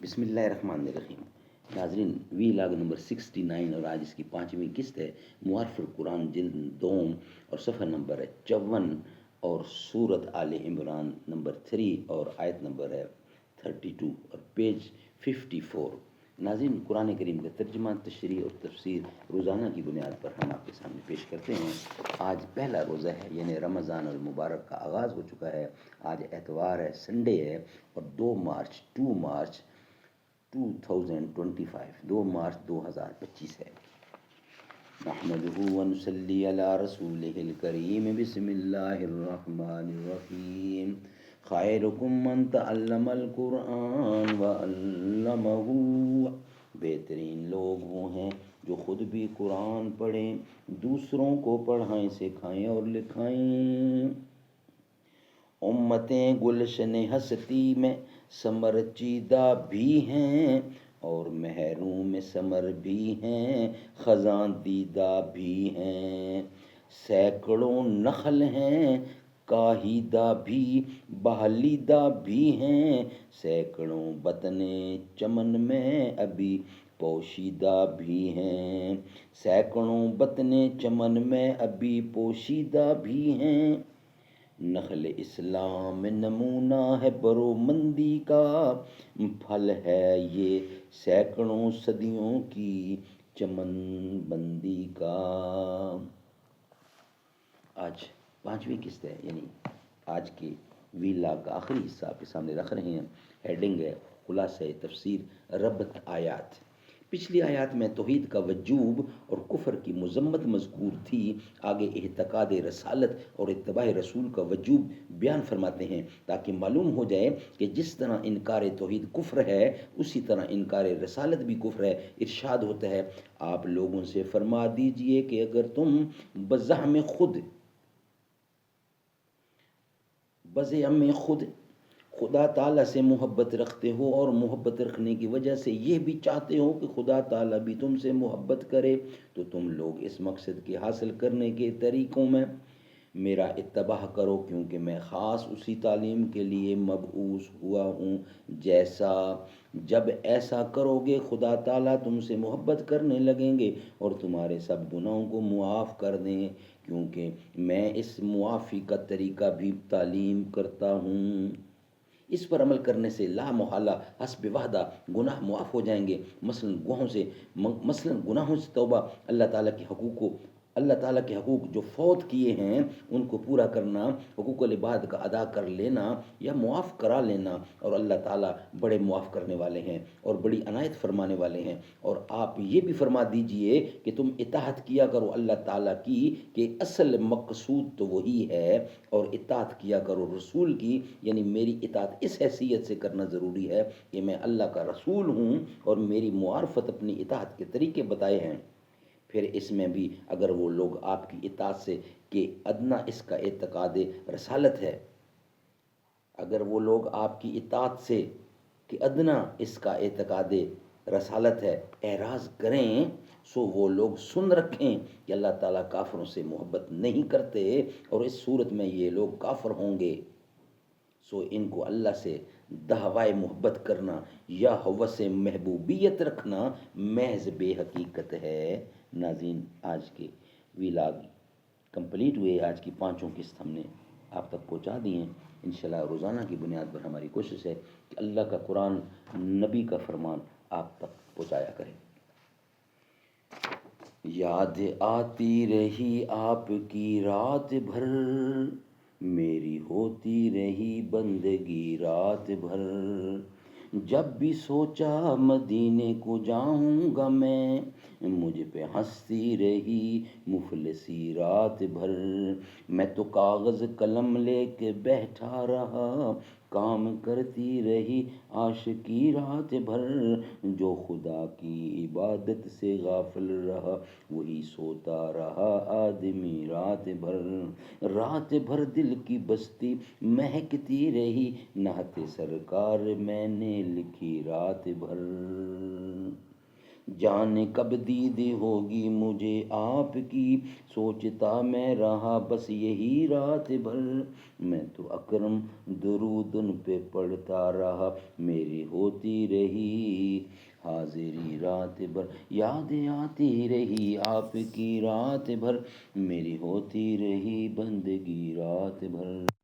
بسم اللہ الرحمن الرحیم۔ ناظرین، وی لاگ نمبر 69 اور آج اس کی 5ویں قسط ہے۔ معارف القرآن جلد دوم اور صفحہ نمبر ہے 54 اور سورت آل عمران نمبر 3 اور آیت نمبر ہے 32 اور پیج 54۔ ناظرین، قرآن کریم کا ترجمہ، تشریح اور تفسیر روزانہ کی بنیاد پر ہم آپ کے سامنے پیش کرتے ہیں۔ آج پہلا روزہ ہے، یعنی رمضان المبارک کا آغاز ہو چکا ہے۔ آج اتوار ہے، سنڈے ہے اور 2 مارچ 2025 ہے۔ نحمده ونصلي على رسوله الكريم۔ بسم الله الرحمن الرحيم۔ خيركم من تعلم القرآن وعلمه۔ بہترین لوگ وہ ہیں جو خود بھی قرآن پڑھیں، دوسروں کو پڑھائیں، سکھائیں اور لکھائیں۔ امتیں گلشن ہستی میں ثمر چیدہ بھی ہیں اور محروم ثمر بھی ہیں، خزاں دیدہ بھی ہیں۔ سینکڑوں نخل ہیں کاہیدہ بھی، بہلیدہ بھی ہیں، سینکڑوں بطنیں چمن میں ابھی پوشیدہ بھی ہیں، سینکڑوں بطنیں چمن میں ابھی پوشیدہ بھی ہیں۔ نخل اسلام نمونہ ہے برومندی کا، پھل ہے یہ سینکڑوں صدیوں کی چمن بندی کا۔ آج 5ویں قسط ہے، یعنی آج کے وی لاگ کا آخری حصہ آپ کے سامنے رکھ رہے ہیں۔ ہیڈنگ ہے خلاصہ تفسیر ربط آیات۔ پچھلی آیات میں توحید کا وجوب اور کفر کی مذمت مذکور تھی۔ آگے اعتقاد رسالت اور اتباع رسول کا وجوب بیان فرماتے ہیں، تاکہ معلوم ہو جائے کہ جس طرح انکار توحید کفر ہے، اسی طرح انکار رسالت بھی کفر ہے۔ ارشاد ہوتا ہے، آپ لوگوں سے فرما دیجئے کہ اگر تم بزعم خود خدا تعالیٰ سے محبت رکھتے ہو اور محبت رکھنے کی وجہ سے یہ بھی چاہتے ہو کہ خدا تعالیٰ بھی تم سے محبت کرے، تو تم لوگ اس مقصد کے حاصل کرنے کے طریقوں میں میرا اتباع کرو، کیونکہ میں خاص اسی تعلیم کے لیے مبعوث ہوا ہوں جیسا۔ جب ایسا کرو گے خدا تعالیٰ تم سے محبت کرنے لگیں گے اور تمہارے سب گناہوں کو معاف کر دیں، کیونکہ میں اس معافی کا طریقہ بھی تعلیم کرتا ہوں۔ اس پر عمل کرنے سے لا محالہ حسب وحدہ گناہ معاف ہو جائیں گے۔ مثلا گناہوں سے توبہ، اللہ تعالیٰ کے حقوق جو فوت کیے ہیں ان کو پورا کرنا، حقوق العباد کا ادا کر لینا یا معاف کرا لینا، اور اللہ تعالیٰ بڑے معاف کرنے والے ہیں اور بڑی عنایت فرمانے والے ہیں۔ اور آپ یہ بھی فرما دیجئے کہ تم اطاعت کیا کرو اللہ تعالیٰ کی، کہ اصل مقصود تو وہی ہے، اور اطاعت کیا کرو رسول کی، یعنی میری اطاعت اس حیثیت سے کرنا ضروری ہے کہ میں اللہ کا رسول ہوں اور میری معرفت اپنی اطاعت کے طریقے بتائے ہیں۔ پھر اس میں بھی اگر وہ لوگ آپ کی اطاعت سے کہ ادنا اس کا اعتقاد رسالت ہے، اگر وہ لوگ آپ کی اطاعت سے کہ ادنا اس کا اعتقاد رسالت ہے اعراض کریں، سو وہ لوگ سن رکھیں کہ اللہ تعالیٰ کافروں سے محبت نہیں کرتے، اور اس صورت میں یہ لوگ کافر ہوں گے، سو ان کو اللہ سے دعوی محبت کرنا یا ہوس محبوبیت رکھنا محض بے حقیقت ہے۔ ناظرین، آج کے ویلاگ کمپلیٹ ہوئے۔ آج کی 5 قسط ہم نے آپ تک پہنچا دی ہیں۔ انشاءاللہ روزانہ کی بنیاد پر ہماری کوشش ہے کہ اللہ کا قرآن، نبی کا فرمان آپ تک پہنچایا کریں۔ یاد آتی رہی آپ کی رات بھر، میری ہوتی رہی بندگی رات بھر، جب بھی سوچا مدینے کو جاؤں گا میں، مجھ پہ ہنستی رہی مفلسی رات بھر، میں تو کاغذ قلم لے کے بیٹھا رہا، کام کرتی رہی عاشقی رات بھر، جو خدا کی عبادت سے غافل رہا وہی سوتا رہا آدمی رات بھر، رات بھر دل کی بستی مہکتی رہی، نعت سرکار میں نے لکھی رات بھر، جانے کب دید ہوگی مجھے آپ کی، سوچتا میں رہا بس یہی رات بھر، میں تو اکرم درود ان پہ پڑھتا رہا، میری ہوتی رہی حاضری رات بھر، یاد آتی رہی آپ کی رات بھر، میری ہوتی رہی بندگی رات بھر۔